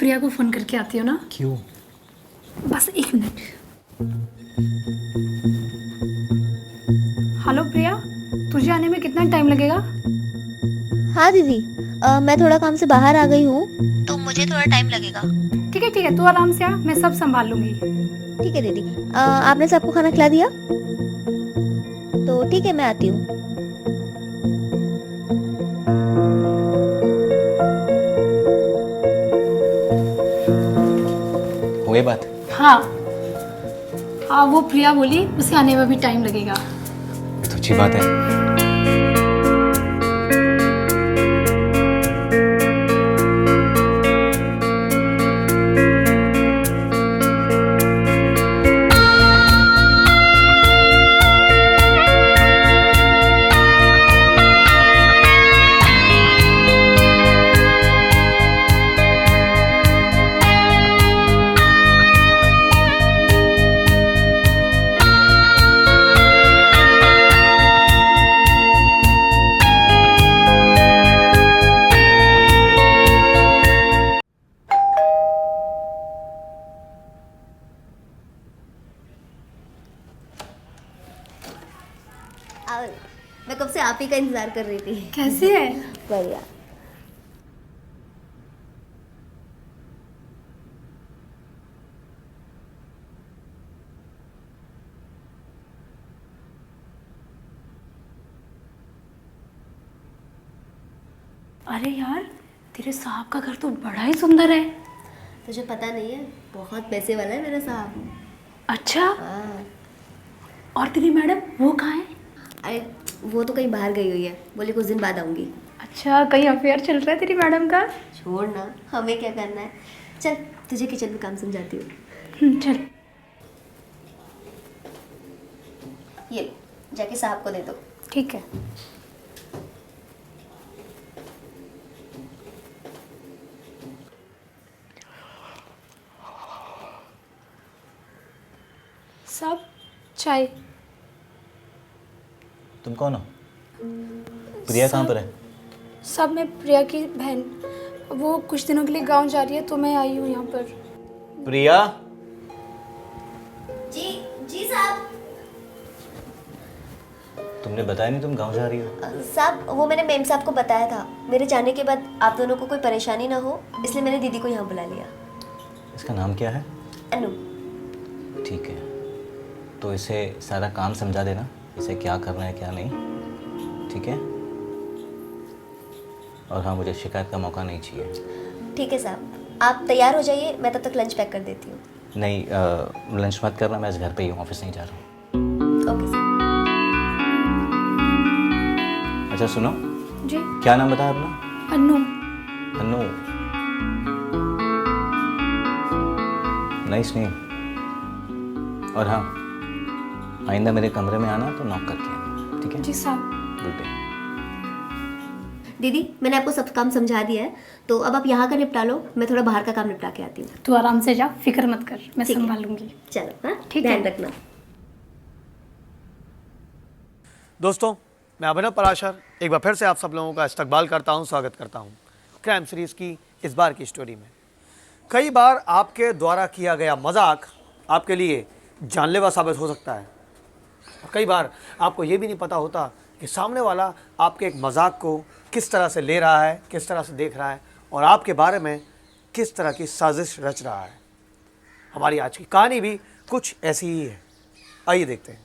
प्रिया को फोन करके आती हूँ ना। क्यों? बस 1 मिनट। हेलो प्रिया, तुझे आने में कितना टाइम लगेगा? हाँ दीदी, मैं थोड़ा काम से बाहर आ गई हूँ तो मुझे थोड़ा टाइम लगेगा। ठीक है, तू आराम से आ, मैं सब संभाल लूंगी। ठीक है दीदी, आपने सबको खाना खिला दिया? तो ठीक है, मैं आती हूँ। हो गई बात? हाँ हाँ, वो प्रिया बोली उसे आने में भी टाइम लगेगा। ये तो अच्छी बात है। मैं कब से आप ही का इंतजार कर रही थी। कैसी है? बढ़िया। अरे यार, तेरे साहब का घर तो बड़ा ही सुंदर है। तुझे पता नहीं है, बहुत पैसे वाला है मेरा साहब। अच्छा, हाँ। और तेरी मैडम वो कहाँ है? अरे वो तो कहीं बाहर गई हुई है, बोली कुछ दिन बाद आऊंगी। अच्छा, कहीं अफेयर चल रहा है तेरी मैडम का? छोड़ ना, हमें क्या करना है। चल तुझे किचन में काम समझाती हूँ। चल। ये लो, जाके साहब को दे दो। ठीक है। सब चाय। तुम कौन हो? प्रिया कहाँ पर है? सब मैं प्रिया की बहन। वो कुछ दिनों के लिए गांव जा रही है तो मैं आई हूँ यहाँ पर। प्रिया? जी जी साहब। तुमने बताया नहीं तुम गांव जा रही हो? साहब वो मैंने मेम साहब को बताया था, मेरे जाने के बाद आप दोनों को कोई परेशानी ना हो, इसलिए मैंने दीदी को यहाँ बुला लिया। इसका नाम क्या है? अनु। ठीक है, तो इसे सारा काम समझा देना, इसे क्या करना है क्या नहीं, ठीक है? और हाँ, मुझे शिकायत का मौका नहीं चाहिए। ठीक है साहब, आप तैयार हो जाइए, मैं तब तक लंच पैक कर देती हूँ। नहीं, लंच मत करना, मैं आज घर पे ही हूँ, ऑफिस नहीं जा रहा हूँ। ओके साहब। अच्छा सुनो, जी। क्या नाम बताया अपना? अन्नू। Annu, nice name. और हाँ, आइंदा मेरे कमरे में आना तो नॉक करके आना, ठीक है? जी साहब। Good day. दीदी मैंने आपको सब काम समझा दिया है, तो अब आप यहाँ का निपटा लो, मैं थोड़ा बाहर का काम निपटा के आती हूँ। तू आराम से जा, फिक्र मत कर, मैं ठीक है। संभाल लूंगी। चलो, हाँ ठीक है। ध्यान रखना। दोस्तों, मैं अभिनव पराशर एक बार फिर से आप सब लोगों का इस्तकबाल करता हूं, स्वागत करता हूं क्राइम सीरीज़ की इस बार की स्टोरी में। कई बार आपके द्वारा किया गया मजाक आपके लिए जानलेवा साबित हो सकता है, और कई बार आपको ये भी नहीं पता होता कि सामने वाला आपके एक मजाक को किस तरह से ले रहा है, किस तरह से देख रहा है, और आपके बारे में किस तरह की साजिश रच रहा है। हमारी आज की कहानी भी कुछ ऐसी ही है, आइए देखते हैं।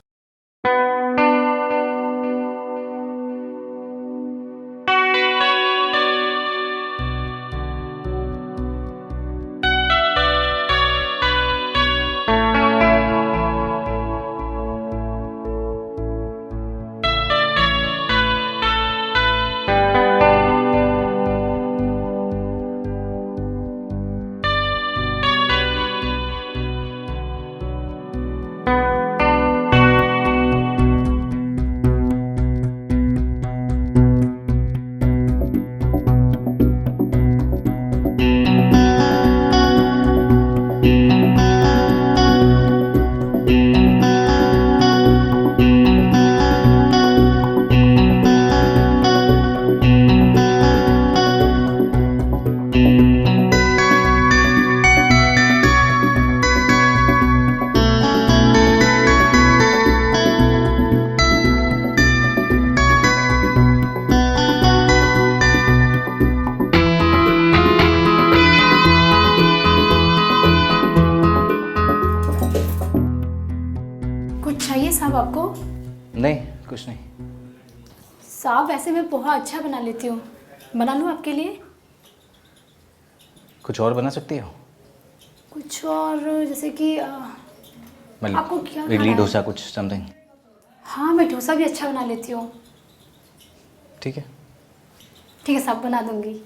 चाहिए साहब आपको? नहीं, कुछ नहीं। साहब वैसे मैं पोहा अच्छा बना लेती हूँ, बना लूँ आपके लिए? कुछ और बना सकती हो? कुछ और जैसे कि आपको मतलब क्या खाना इडली है? डोसा कुछ समथिंग। हाँ, मैं डोसा भी अच्छा बना लेती हूँ। ठीक है। ठीक है साहब, बना दूँगी।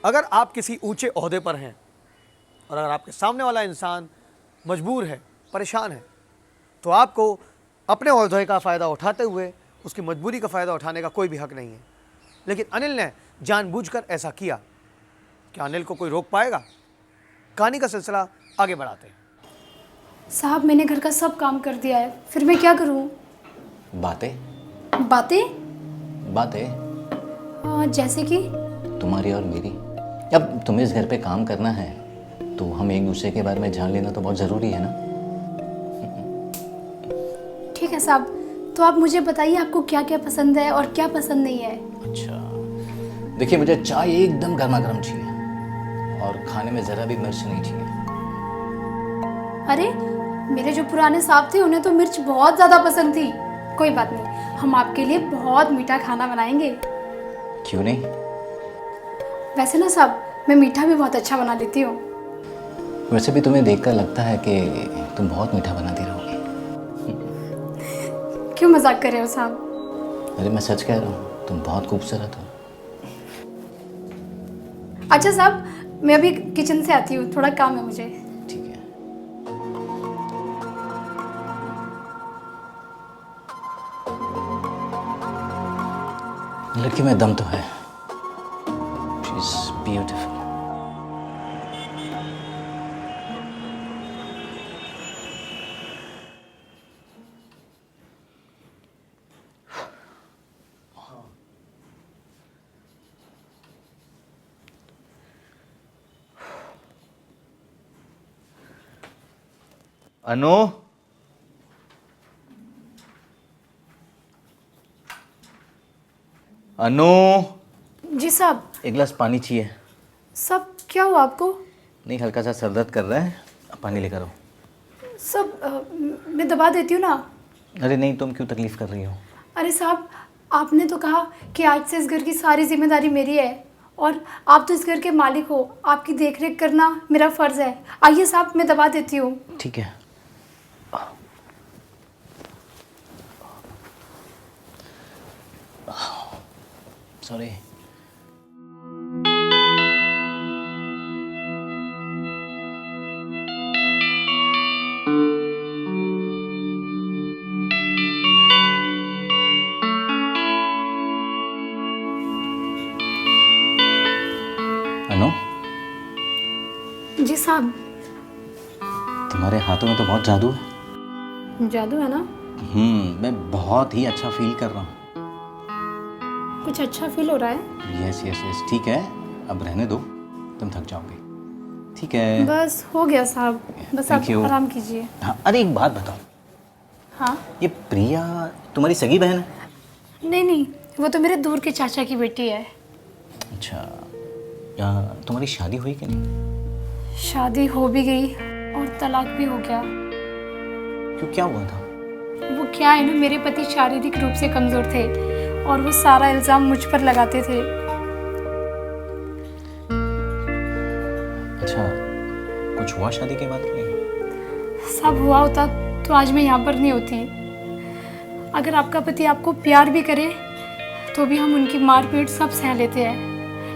अगर आप किसी ऊंचे ओहदे पर हैं और अगर आपके सामने वाला इंसान मजबूर है, परेशान है, तो आपको अपने ओहदे का फ़ायदा उठाते हुए उसकी मजबूरी का फ़ायदा उठाने का कोई भी हक नहीं है। लेकिन अनिल ने जानबूझकर ऐसा किया। क्या अनिल को कोई रोक पाएगा? कहानी का सिलसिला आगे बढ़ाते हैं। साहब मैंने घर का सब काम कर दिया है, फिर मैं क्या करूँ? बातें बातें? बातें जैसे कि? तुम्हारी और मेरी। अब तुम्हें इस घर पे काम करना है तो हम एक दूसरे के बारे में जान लेना तो बहुत ज़रूरी है ना। ठीक है साहब, तो आप मुझे बताइए आपको क्या क्या पसंद है और क्या पसंद नहीं है। अच्छा, देखिए मुझे चाय एकदम गर्मा गर्म चाहिए और खाने में ज़रा भी मिर्च नहीं चाहिए। अरे मेरे जो पुराने साहब थे उन्हें तो मिर्च बहुत ज़्यादा पसंद थी। कोई बात नहीं, हम आपके लिए बहुत मीठा खाना बनाएंगे। क्यों नहीं? वैसे ना साहब, मैं मीठा भी बहुत अच्छा बना लेती हूँ। वैसे भी तुम्हें देखकर लगता है कि तुम बहुत मीठा बनाती रहोगी। क्यों मजाक कर रहे हो साहब? अरे मैं सच कह रहा हूँ, तुम बहुत खूबसूरत हो। अच्छा साहब, मैं अभी किचन से आती हूँ, थोड़ा काम है मुझे। ठीक है। लड़की में दम तो है। She is beautiful. Anu, Anu, ji साहब। एक गिलास पानी चाहिए। सब क्या हुआ आपको? नहीं, हल्का सा सर दर्द कर रहा है, अब पानी लेकर आओ। सब मैं दबा देती हूँ ना। अरे नहीं, तुम क्यों तकलीफ़ कर रही हो? अरे साहब, आपने तो कहा कि आज से इस घर की सारी जिम्मेदारी मेरी है और आप तो इस घर के मालिक हो, आपकी देखरेख करना मेरा फ़र्ज़ है। आइए साहब, मैं दबा देती हूँ। ठीक है। सॉरी। अनु, जी साहब। तुम्हारे हाथों में तो बहुत जादू है। जादू है ना? मैं बहुत ही अच्छा फील कर रहा हूँ। कुछ अच्छा फील हो रहा है? यस यस यस, ठीक है, अब रहने दो, तुम थक जाओगे। ठीक है। बस हो गया साहब, बस Thank आप you. आराम कीजिए। हाँ, अरे एक बात बताओ, हाँ? ये प्रिया तुम्हारी सगी बहन है? नहीं नहीं, वो तो मेरे दूर के चाचा की बेटी है। अच्छा, तुम्हारी शादी हुई कि नहीं? शादी हो भी गई और तलाक भी हो गया। क्यों, क्या हुआ था? वो क्या है ना, मेरे पति शारीरिक रूप से कमज़ोर थे और वो सारा इल्ज़ाम मुझ पर लगाते थे। अच्छा, कुछ हुआ शादी के बाद कि नहीं? सब हुआ होता तो आज मैं यहाँ पर नहीं होती। अगर आपका पति आपको प्यार भी करे तो भी हम उनकी मारपीट सब सह लेते हैं,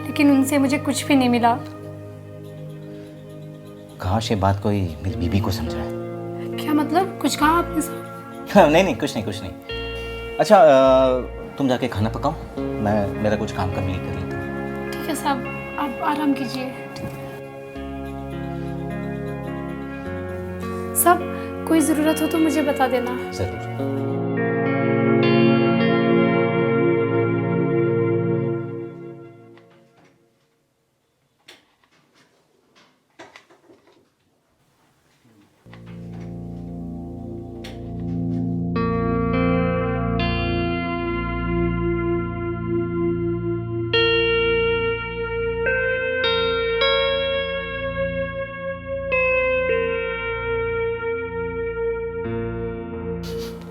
लेकिन उनसे मुझे कुछ भी नहीं मिला। काश ये बात कोई मेरी बीबी को समझाए। क्या मतलब, कुछ कहा आपने साहब? नहीं नहीं, कुछ नहीं कुछ नहीं। अच्छा, तुम जाके खाना पकाओ, मैं मेरा कुछ काम कर लेता हूँ। ठीक है साहब, आप आराम कीजिए। सब कोई ज़रूरत हो तो मुझे बता देना। ज़रूर।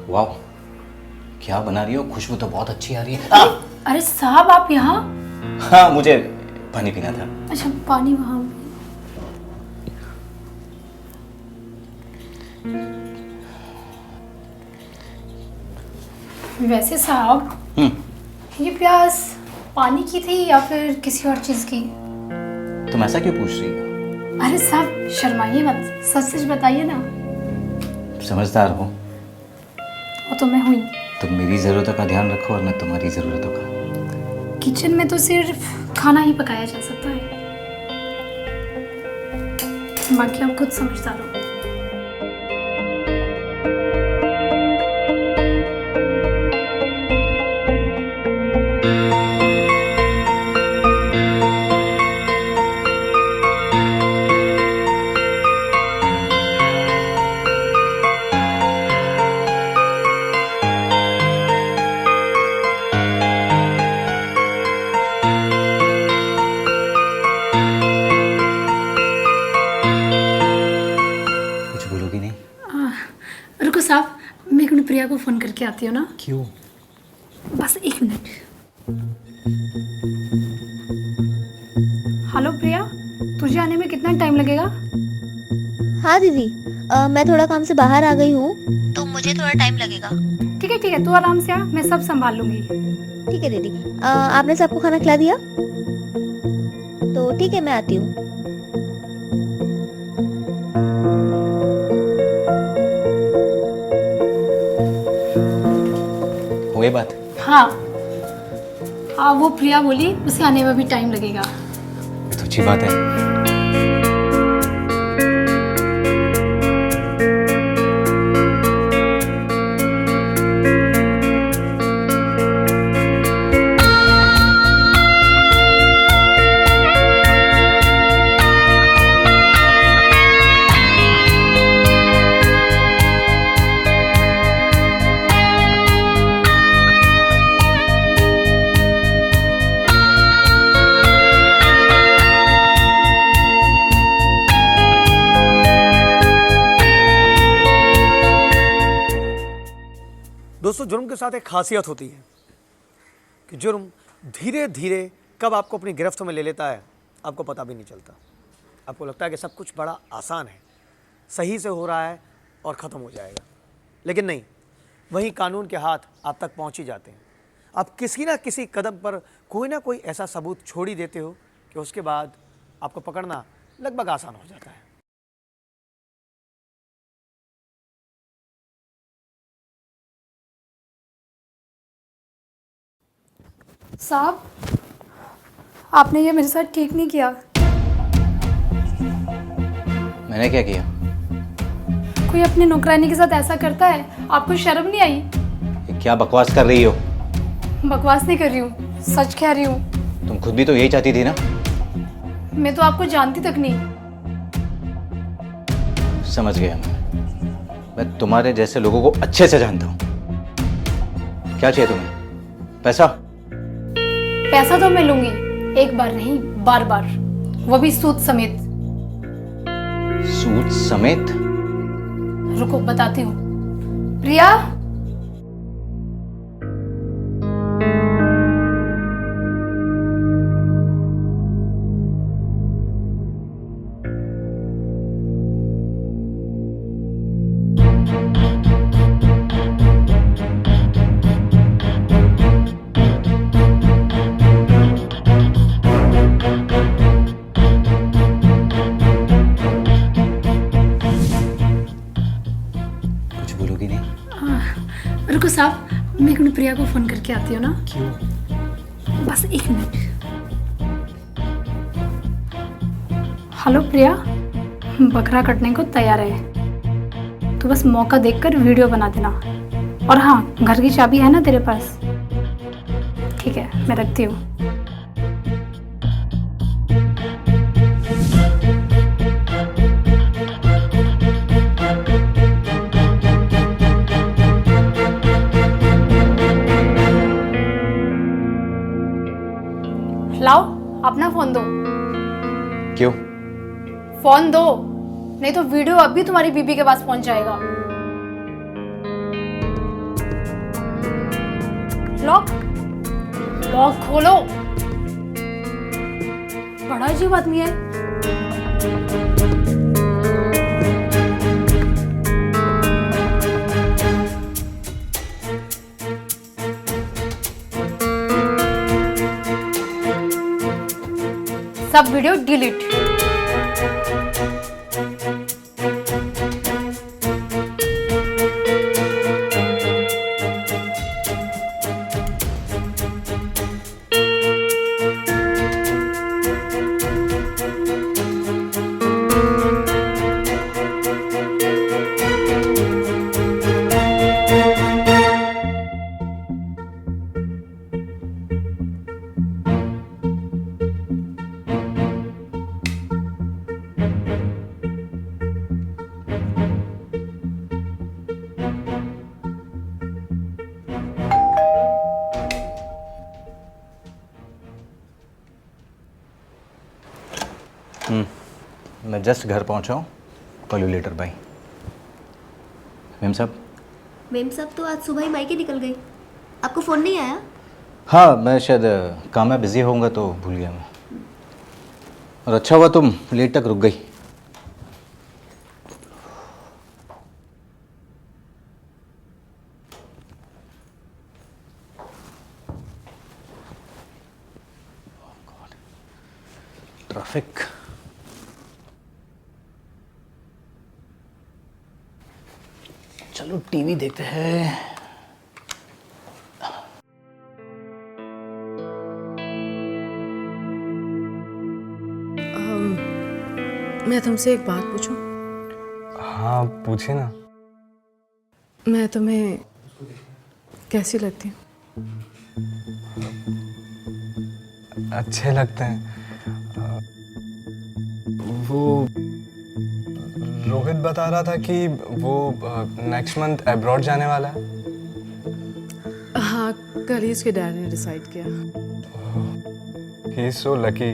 वाह, क्या बना रही हो? खुशबू तो बहुत अच्छी आ रही है। अरे साहब आप यहाँ? हाँ, मुझे पानी पीना था। अच्छा, पानी वहाँ। वैसे साहब, ये प्यास पानी की थी या फिर किसी और चीज़ की? तुम ऐसा क्यों पूछ रही हो? अरे साहब शर्माइए मत, सच सच बताइए ना। समझदार हो। वो तो मैं हुई। तुम मेरी ज़रूरतों का ध्यान रखो और मैं तुम्हारी ज़रूरतों का। किचन में तो सिर्फ खाना ही पकाया जा सकता है, बाकी आप खुद समझदार हो। कुछ बोलोगी नहीं? रुको साहब, मैं एक मिनट प्रिया को फ़ोन करके आती हूँ ना। क्यों? बस एक मिनट। हेलो प्रिया, तुझे आने में कितना टाइम लगेगा? हाँ दीदी, मैं थोड़ा काम से बाहर आ गई हूँ, तो मुझे थोड़ा टाइम लगेगा। ठीक है, तू आराम से आ, मैं सब संभाल लूँगी। ठीक है दीदी, आपने सबको खाना खिला दिया? तो ठीक है, मैं आती हूँ। हो गई बात? हाँ हाँ, वो प्रिया बोली उसे आने में भी टाइम लगेगा। ये तो अच्छी बात है। दोस्तों, जुर्म के साथ एक खासियत होती है कि जुर्म धीरे धीरे कब आपको अपनी गिरफ्त में ले लेता है आपको पता भी नहीं चलता। आपको लगता है कि सब कुछ बड़ा आसान है, सही से हो रहा है और ख़त्म हो जाएगा, लेकिन नहीं, वहीं कानून के हाथ आप तक पहुंच ही जाते हैं। आप किसी ना किसी कदम पर कोई ना कोई ऐसा सबूत छोड़ ही देते हो कि उसके बाद आपको पकड़ना लगभग आसान हो जाता है। साहब, आपने ये मेरे साथ ठीक नहीं किया। मैंने क्या किया? कोई अपने नौकरानी के साथ ऐसा करता है? आपको शर्म नहीं आई? ये क्या बकवास कर रही हो? बकवास नहीं कर रही हूँ, सच कह रही हूँ। तुम खुद भी तो यही चाहती थी ना? मैं तो आपको जानती तक नहीं। समझ गया मैं तुम्हारे जैसे लोगों को अच्छे से जानता हूँ। क्या चाहिए तुम्हें? पैसा? पैसा तो मैं लूंगी, एक बार नहीं बार बार, वो भी सूद समेत। सूद समेत? रुको बताती हूँ। प्रिया, कुछ बोलोगी नहीं? रुको साहब, मैं एक मिनट प्रिया को फोन करके आती हूँ ना। क्यों? बस एक मिनट। हेलो प्रिया, बकरा कटने को तैयार है, तो बस मौका देखकर वीडियो बना देना। और हाँ, घर की चाबी है ना तेरे पास? ठीक है, मैं रखती हूँ। लाओ अपना फोन दो। क्यों? फोन दो, नहीं तो वीडियो अभी तुम्हारी बीबी के पास पहुंच जाएगा। लॉक लॉक खोलो। बड़ा अजीब आदमी है। सब वीडियो डिलीट। मैं जस्ट घर पहुंचा हूँ। Call you later bye. Ma'am साहब। मेम साहब तो आज सुबह ही मायके निकल गई, आपको फ़ोन नहीं आया? हाँ, मैं शायद काम में बिज़ी होऊंगा तो भूल गया मैं। और अच्छा हुआ तुम लेट तक रुक गई। ट्रैफिक। चलो टीवी देखते हैं। मैं तुमसे एक बात पूछूं? हाँ पूछिए ना। मैं तुम्हें कैसी लगती हूँ? अच्छे लगते हैं। वो रोहित बता रहा था कि वो नेक्स्ट मंथ अब्रॉड जाने वाला है। हाँ, कल ही उसके डैड ने डिसाइड किया। He is so lucky.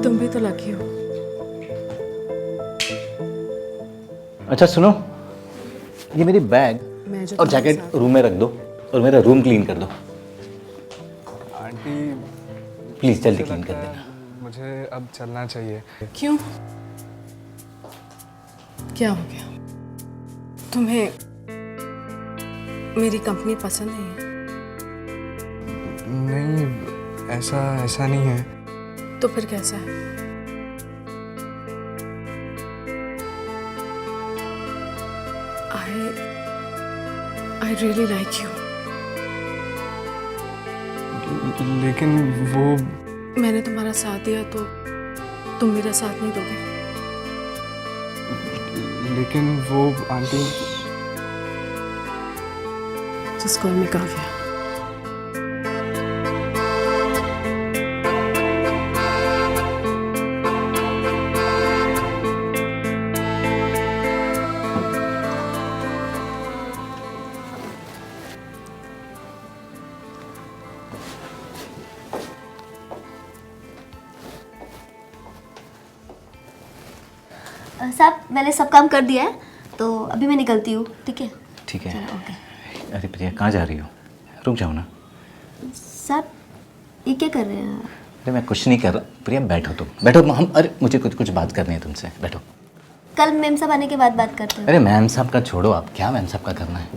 तुम भी तो लकी हो। अच्छा सुनो, ये मेरी बैग मैं जो और तुम्हारे जैकेट साथ- रूम में रख दो और मेरा रूम क्लीन कर दो। आंटी प्लीज़ जल्दी मुझे क्लीन कर लगता देना। है मुझे अब चलना चाहिए। क्यों? क्या हो गया? तुम्हें मेरी कंपनी पसंद नहीं है? नहीं, ऐसा नहीं है। तो फिर कैसा है? I really like you. लेकिन वो मैंने तुम्हारा साथ दिया तो तुम मेरा साथ नहीं दोगे? लेकिन वो aunty Just call me Kavya. साहब मैंने सब काम कर दिया है, तो अभी मैं निकलती हूँ, ठीक है? ठीक है। चलो, ओके। अरे प्रिया कहाँ जा रही हो? रुक जाओ ना। साहब ये क्या कर रहे हैं? अरे मैं कुछ नहीं कर रहा। प्रिया बैठो तुम, बैठो हम। अरे मुझे कुछ बात करनी है तुमसे, बैठो। कल मेम साहब आने के बाद बात करते हैं। अरे मैम साहब का छोड़ो, आप क्या मैम साहब का करना है?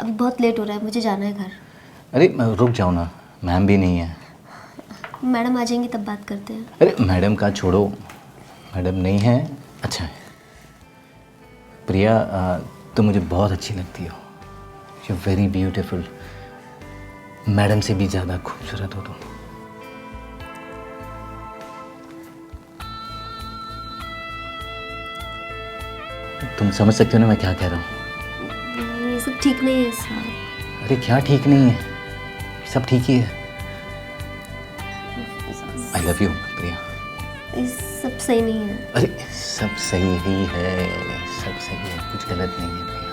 अभी बहुत लेट हो रहा है, मुझे जाना है घर। अरे रुक जाओ ना, मैम भी नहीं है। मैडम आ जाएंगी तब बात करते हैं। अरे मैडम का छोड़ो, मैडम नहीं है। अच्छा है प्रिया, तुम मुझे बहुत अच्छी लगती हो। You very beautiful. मैडम से भी ज़्यादा खूबसूरत हो तुम। तुम समझ सकते हो ना मैं क्या कह रहा हूँ? ये सब ठीक नहीं है साहब। अरे क्या ठीक नहीं है, सब ठीक ही है। आई लव यू प्रिया। ये सब सही नहीं है। अरे सब सही ही है, सब सही है, कुछ गलत नहीं है प्रिया।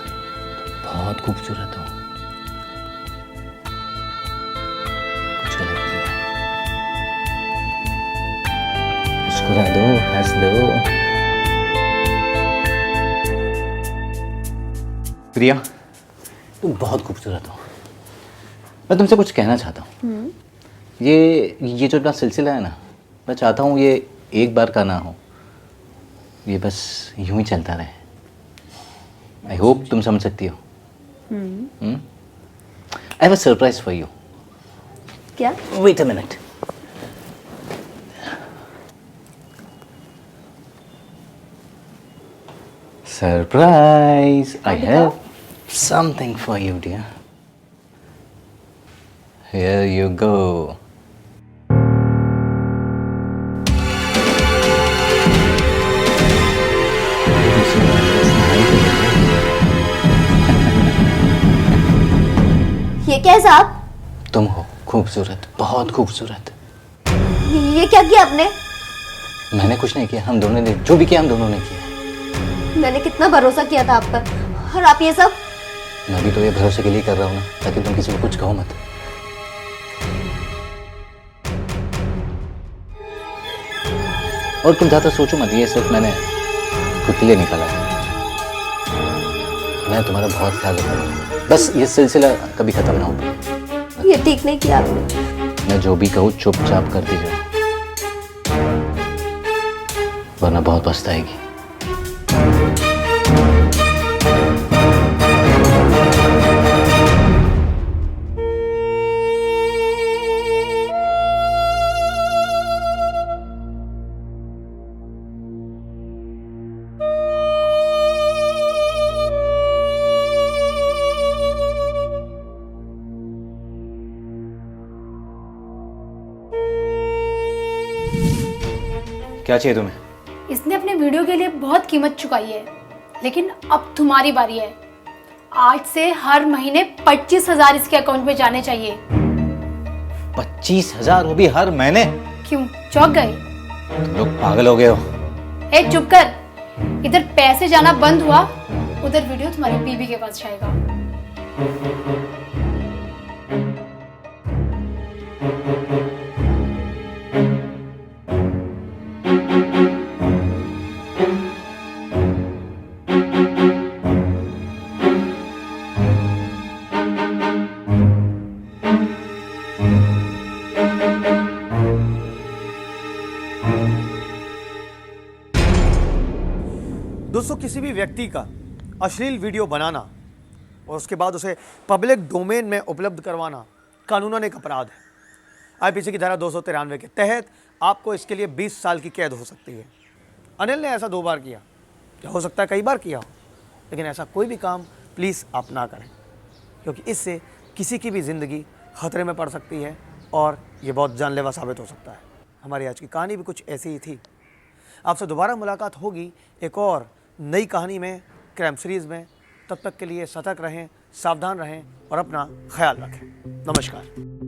तुम बहुत खूबसूरत हो, कुछ गलत नहीं है। मुस्कुरा दो, हंस दो। प्रिया, तुम बहुत खूबसूरत हो। मैं तुमसे कुछ कहना चाहता हूँ। ये जो अपना सिलसिला है ना, मैं चाहता हूँ ये एक बार का ना हो, ये बस यूं ही चलता रहे। आई होप तुम समझ सकती हो। I have a surprise for you. क्या? Wait a minute. Surprise! I have something for you, dear. Here you go. ये क्या है साहब? तुम हो खूबसूरत, बहुत खूबसूरत। ये क्या किया आपने? मैंने कुछ नहीं किया, हम दोनों ने जो भी किया हम दोनों ने किया। मैंने कितना भरोसा किया था आप पर, और आप ये सब? मैं भी तो ये भरोसे के लिए कर रहा हूँ ना, ताकि तुम किसी को कुछ कहो मत। और तुम ज़्यादा सोचो मत, ये सिर्फ मैंने खुद के लिए निकाला है। मैं तुम्हारा बहुत ख्याल रखूंगा, बस ये सिलसिला कभी खत्म ना हो। ये ठीक नहीं किया आपने। मैं जो भी कहूँ चुपचाप करती जाओ, वरना बहुत पछताएगी। क्या चाहिए तुम्हें? इसने अपने वीडियो के लिए बहुत कीमत चुकाई है, लेकिन अब तुम्हारी बारी है। आज से हर महीने 25,000 इसके अकाउंट में जाने चाहिए। 25,000 वो भी हर महीने? क्यों, चौंक गए? तुम लोग पागल हो गए हो। ए चुप कर। इधर पैसे जाना बंद हुआ, उधर वीडियो तुम्हारी बीबी के पास जाएगा। दोस्तों, किसी भी व्यक्ति का अश्लील वीडियो बनाना और उसके बाद उसे पब्लिक डोमेन में उपलब्ध करवाना कानूनन एक अपराध है। आईपीसी की धारा 293 के तहत आपको इसके लिए 20 साल की कैद हो सकती है। अनिल ने ऐसा 2 बार किया, क्या हो सकता है कई बार किया हो, लेकिन ऐसा कोई भी काम प्लीज़ आप ना करें, क्योंकि इससे किसी की भी ज़िंदगी खतरे में पड़ सकती है और ये बहुत जानलेवा साबित हो सकता है। हमारी आज की कहानी भी कुछ ऐसी ही थी। आपसे दोबारा मुलाकात होगी एक और नई कहानी में, क्राइम सीरीज़ में। तब तक के लिए सतर्क रहें, सावधान रहें और अपना ख्याल रखें। नमस्कार।